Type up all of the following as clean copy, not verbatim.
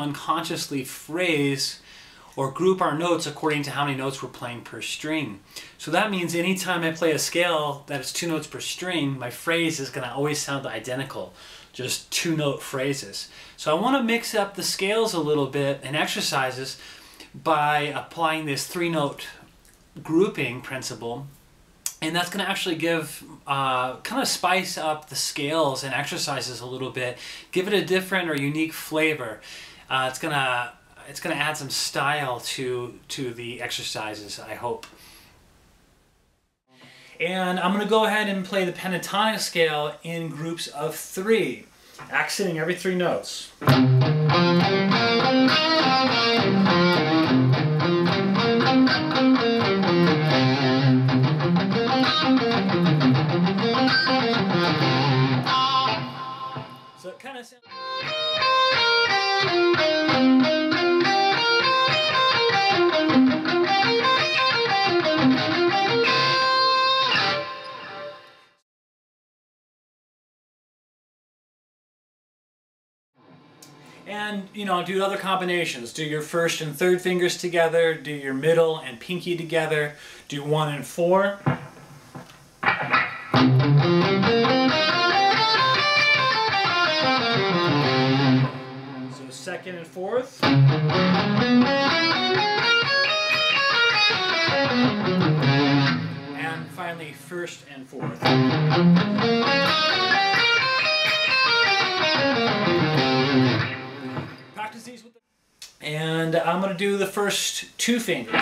unconsciously phrase or group our notes according to how many notes we're playing per string. So that means anytime I play a scale that is 2 notes per string, my phrase is going to always sound identical, just 2-note phrases. So I want to mix up the scales a little bit and exercises by applying this 3-note grouping principle, and that's going to actually give kind of spice up the scales and exercises a little bit, give it a different or unique flavor. It's gonna add some style to the exercises, I hope. And I'm going to go ahead and play the pentatonic scale in groups of 3, accenting every 3 notes. So it kind of sounds... And, you know, do other combinations. Do your 1st and 3rd fingers together, do your middle and pinky together, do 1 and 4. So 2nd and 4th. And finally 1st and 4th. Practice these with and I'm going to do the first 2 fingers.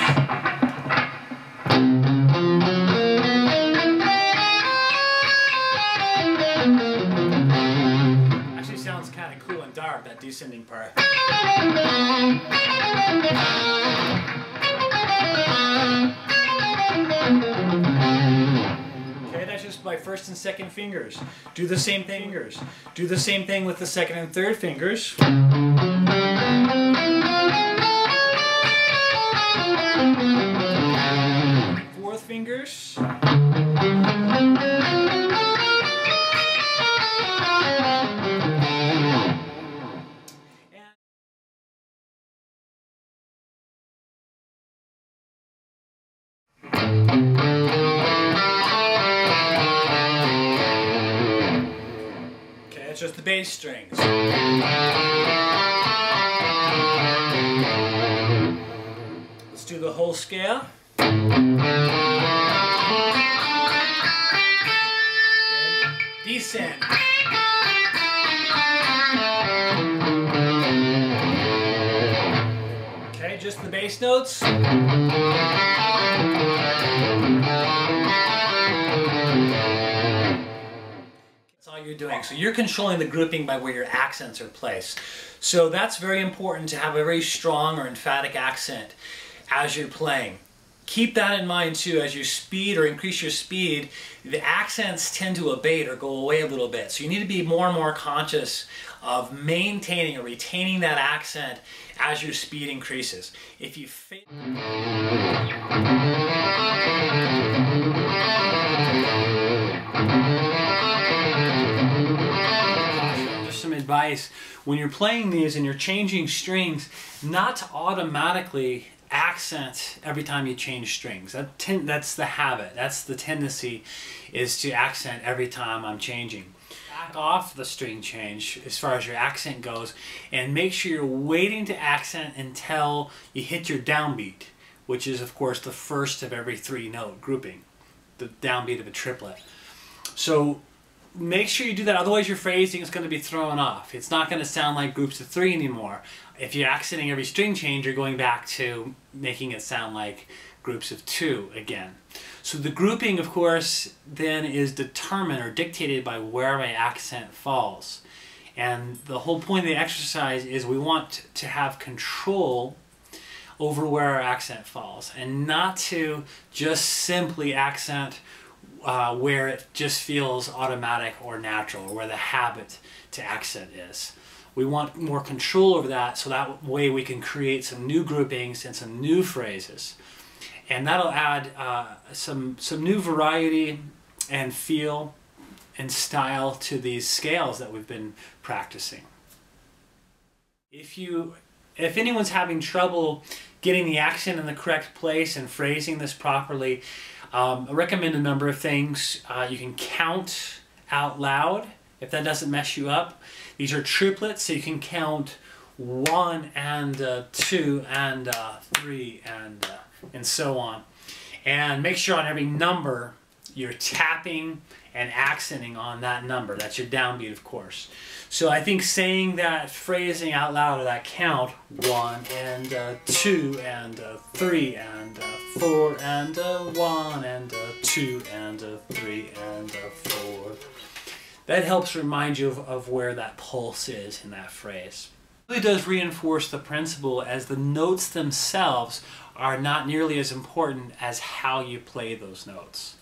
Actually sounds kind of cool and dark, that descending part. Okay, that's just my 1st and 2nd fingers. Do the same fingers. Do the same thing with the 2nd and 3rd fingers. 4th fingers. Okay, it's just the bass strings. Let's do the whole scale. Descend. Okay, just the bass notes. That's all you're doing. So you're controlling the grouping by where your accents are placed. So that's very important to have a very strong or emphatic accent as you're playing. Keep that in mind too. As you speed or increase your speed, the accents tend to abate or go away a little bit. So you need to be more and more conscious of maintaining or retaining that accent as your speed increases. If you fail... Just some advice. When you're playing these and you're changing strings, not to automatically accent every time you change strings. That's the habit. That's the tendency, is to accent every time I'm changing. Back off the string change as far as your accent goes, and make sure you're waiting to accent until you hit your downbeat, which is of course the first of every 3-note grouping, the downbeat of a triplet. So make sure you do that, otherwise your phrasing is going to be thrown off. It's not going to sound like groups of 3 anymore. If you're accenting every string change, you're going back to making it sound like groups of 2 again. So the grouping, of course, then is determined or dictated by where my accent falls. And the whole point of the exercise is we want to have control over where our accent falls, and not to just simply accent where it just feels automatic or natural, or where the habit to accent is. We want more control over that, so that way we can create some new groupings and some new phrases. And that'll add some new variety and feel and style to these scales that we've been practicing. If you if anyone's having trouble getting the accent in the correct place and phrasing this properly, I recommend a number of things. You can count out loud if that doesn't mess you up. These are triplets, so you can count 1 and 2 and 3 and so on. And make sure on every number you're tapping and accenting on that number. That's your downbeat, of course. So I think saying that phrasing out loud, or that count, 1 and 2 and 3 and 4 and 1 and 2 and 3 and 4. That helps remind you of where that pulse is in that phrase. It really does reinforce the principle, as the notes themselves are not nearly as important as how you play those notes.